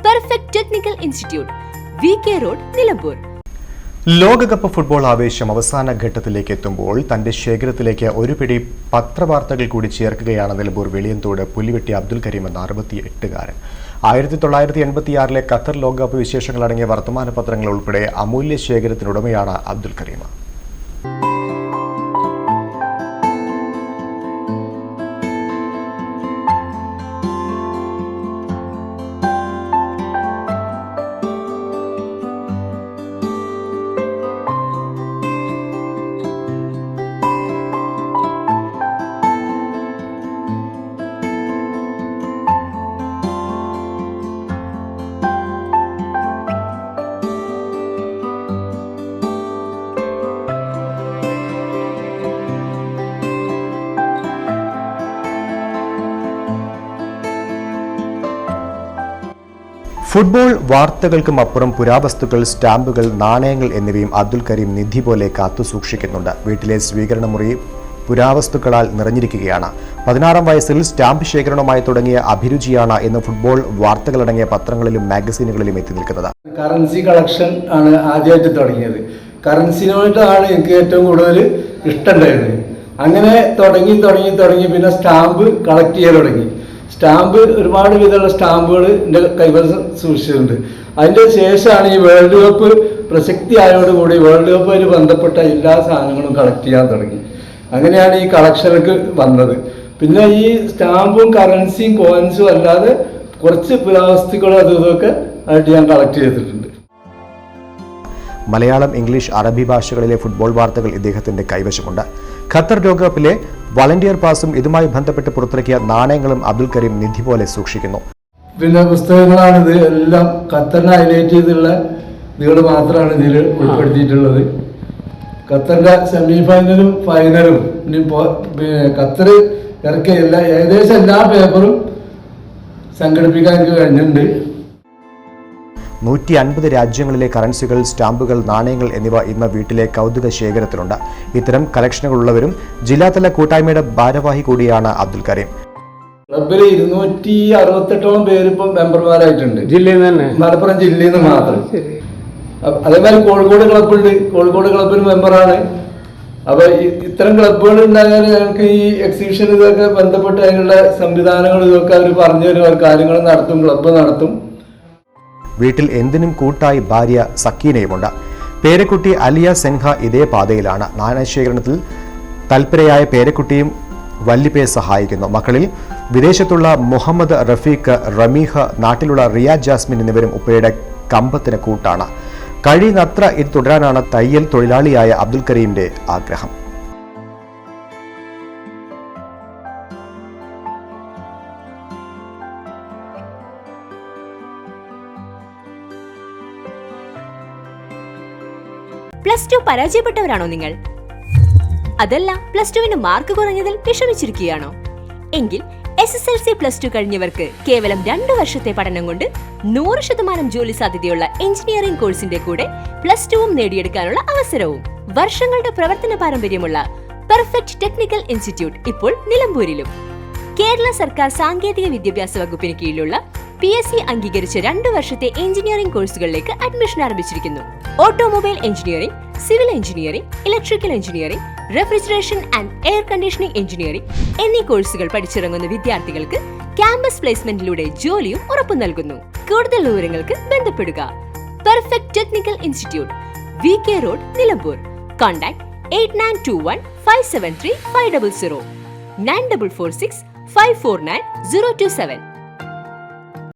Perfect technical institute, VK road, Nilambur. ലോകകപ്പ് football ആവേശം അവസാന ഘട്ടത്തിലേക്ക് എത്തുമ്പോൾ തന്റെ ശേഖരത്തിലേക്ക് ഒരു പിടി പത്രവാർത്തകൾ കൂടി ചേർക്കുകയാണ് നിലമ്പൂർ വെളിയന്തോട് പുലിവെട്ടി അബ്ദുൽ കരീം എന്ന 68-കാരൻ. 1986 ഖത്തർ ലോകകപ്പ് വിശേഷങ്ങളടങ്ങിയ വർത്തമാന പത്രങ്ങൾ ഉൾപ്പെടെ അമൂല്യ ശേഖരത്തിനുടമയാണ് അബ്ദുൽ കരീം. ഫുട്ബോൾ വാർത്തകൾക്കും അപ്പുറം പുരാവസ്തുക്കൾ, സ്റ്റാമ്പുകൾ, നാണയങ്ങൾ എന്നിവയും അബ്ദുൽ കരീം നിധി പോലെ കാത്തുസൂക്ഷിക്കുന്നുണ്ട്. വീട്ടിലെ സ്വീകരണമുറി പുരാവസ്തുക്കളാൽ നിറഞ്ഞിരിക്കുകയാണ്. 16-ാം വയസ്സിൽ സ്റ്റാമ്പ് ശേഖരണവുമായി തുടങ്ങിയ അഭിരുചിയാണ് ഇന്ന് ഫുട്ബോൾ വാർത്തകളടങ്ങിയ പത്രങ്ങളിലും മാഗസീനുകളിലും എത്തി നിൽക്കുന്നത്. കറൻസി കളക്ഷൻ ആണ് ആദ്യമായിട്ട് തുടങ്ങിയത്. കറൻസിനോട്ടാണ് എനിക്ക് ഏറ്റവും കൂടുതൽ ഇഷ്ടമുണ്ടായിരുന്നത്. അങ്ങനെ തുടങ്ങി പിന്നെ സ്റ്റാമ്പ് കളക്ട് ചെയ്യാൻ തുടങ്ങി. സ്റ്റാമ്പ് ഒരുപാട് വിധമുള്ള സ്റ്റാമ്പുകൾ എൻ്റെ കൈവശം സൂക്ഷിച്ചിട്ടുണ്ട്. അതിൻ്റെ ശേഷമാണ് ഈ വേൾഡ് കപ്പ് പ്രസക്തി ആയതോടുകൂടി വേൾഡ് കപ്പുമായി ബന്ധപ്പെട്ട എല്ലാ സാധനങ്ങളും കളക്ട് ചെയ്യാൻ തുടങ്ങി. അങ്ങനെയാണ് ഈ കളക്ഷനൊക്കെ വന്നത്. പിന്നെ ഈ സ്റ്റാമ്പും കറൻസിയും കോയിൻസും അല്ലാതെ കുറച്ച് പുരാവസ്തുക്കളും ഇതൊക്കെ ആയിട്ട് ഞാൻ കളക്ട് ചെയ്തിട്ടുണ്ട്. മലയാളം, ഇംഗ്ലീഷ്, അറബി ഭാഷകളിലെ ഫുട്ബോൾ വാർത്തകൾ ഇദ്ദേഹത്തിന്റെ കൈവശമുണ്ട്. ഖത്തർ ലോകകപ്പിലെ വളണ്ടിയർ പാസും ഇതുമായി ബന്ധപ്പെട്ട് പുറത്തിറക്കിയ നാണയങ്ങളും അബ്ദുൽ കരീം നിധി പോലെ സൂക്ഷിക്കുന്നു. പിന്നെ പുസ്തകങ്ങളാണിത്. എല്ലാം ഖത്തറിനെ ഹൈലൈറ്റ് ചെയ്തുള്ള ഇതുകൾ മാത്രമാണ് ഇതിൽ ഉൾപ്പെടുത്തിയിട്ടുള്ളത്. ഖത്തറിന്റെ സെമി ഫൈനലും ഫൈനലും ഖത്തർ ഇറക്കിയ ഏകദേശം എല്ലാ പേപ്പറും സംഘടിപ്പിക്കാൻ എനിക്ക് കഴിഞ്ഞിട്ടുണ്ട്. 150 രാജ്യങ്ങളിലെ കറൻസികൾ, സ്റ്റാമ്പുകൾ, നാണയങ്ങൾ എന്നിവ ഇന്ന് വീട്ടിലെ കൗതുക ശേഖരത്തിലുണ്ട്. ഇത്തരം കളക്ഷനുകളുള്ളവരും ജില്ലാതല കൂട്ടായ്മയുടെ ഭാരവാഹി കൂടിയാണ് അബ്ദുൽ കരീം. ക്ലബിൽ 268ഓളം പേര് ഇപ്പം മെമ്പർമാരായിട്ടുണ്ട്. ജില്ലയിൽ തന്നെ, മലപ്പുറം ജില്ലയിൽ നിന്ന് മാത്രം. അതേമാതിരി കോഴിക്കോട് ക്ലബ്ബുണ്ട്. കോഴിക്കോട് ക്ലബിൽ മെമ്പറാണ്. അപ്പൊ ഇത്തരം ക്ലബ്ബുകൾ ഉണ്ടായാൽ ഞങ്ങൾക്ക് ഈ എക്സിബിഷൻ ഇതൊക്കെ ബന്ധപ്പെട്ട് അതിനുള്ള സംവിധാനങ്ങൾ ഇതൊക്കെ അവർ പറഞ്ഞു തരും. കാര്യങ്ങൾ നടത്തും, ക്ലബ്ബ് നടത്തും. വീട്ടിൽ എന്തിനും കൂട്ടായി ഭാര്യ സക്കീനയുമുണ്ട്. പേരക്കുട്ടി അലിയ സെൻഹ ഇതേ പാതയിലാണ്. നാണയശേഖരണത്തിൽ തൽപരയായ പേരക്കുട്ടിയും വല്ലിപ്പയെ സഹായിക്കുന്നു. മക്കളിൽ വിദേശത്തുള്ള മുഹമ്മദ് റഫീഖ്, റമീഹ, നാട്ടിലുള്ള റിയ ജാസ്മിൻ എന്നിവരും ഉപ്പയുടെ കമ്പത്തിന് കൂട്ടാണ്. കഴിയുന്നത്ര ഇത് തുടരാനാണ് തയ്യൽ തൊഴിലാളിയായ അബ്ദുൽ കരീമിന്റെ ആഗ്രഹം. +2 പരാജയപ്പെട്ടവരാണോ നിങ്ങൾ? അതല്ല +2 മാർക്ക് കുറഞ്ഞതിൽ വിഷമിച്ചിരിക്കുകയാണോ? എങ്കിൽ SSLC +2 കഴിഞ്ഞവർക്ക് കേവലം 2 വർഷത്തെ പഠനം കൊണ്ട് 100% ജോലി സാധ്യതയുള്ള എഞ്ചിനീയറിംഗ് കോഴ്സിന്റെ കൂടെ +2 നേടിയെടുക്കാനുള്ള അവസരവും. വർഷങ്ങളുടെ പ്രവർത്തന പാരമ്പര്യമുള്ള പെർഫെക്റ്റ് ടെക്നിക്കൽ ഇൻസ്റ്റിറ്റ്യൂട്ട് ഇപ്പോൾ നിലമ്പൂരിലും. കേരള സർക്കാർ സാങ്കേതിക വിദ്യാഭ്യാസ വകുപ്പിന് കീഴിലുള്ള PSC അംഗീകരിച്ച 2 വർഷത്തെ എഞ്ചിനീയറിംഗ് കോഴ്സുകളിലേക്ക് അഡ്മിഷൻ ആരംഭിച്ചിരിക്കുന്നു. Automobile engineering, civil engineering, electrical engineering, refrigeration and air conditioning engineering എന്നീ കോഴ്സുകൾ പഠിച്ചിറങ്ങുന്ന വിദ്യാർത്ഥികൾക്ക് ക്യാമ്പസ് പ്ലേസ്മെന്റിലൂടെ ജോലിയും ഉറപ്പു നൽകുന്നു. കൂടുതൽ വിവരങ്ങൾക്ക് ബന്ധപ്പെടുക. Perfect technical institute, VK road, Nilambur. Contact 8921 573 500 9446 549 027.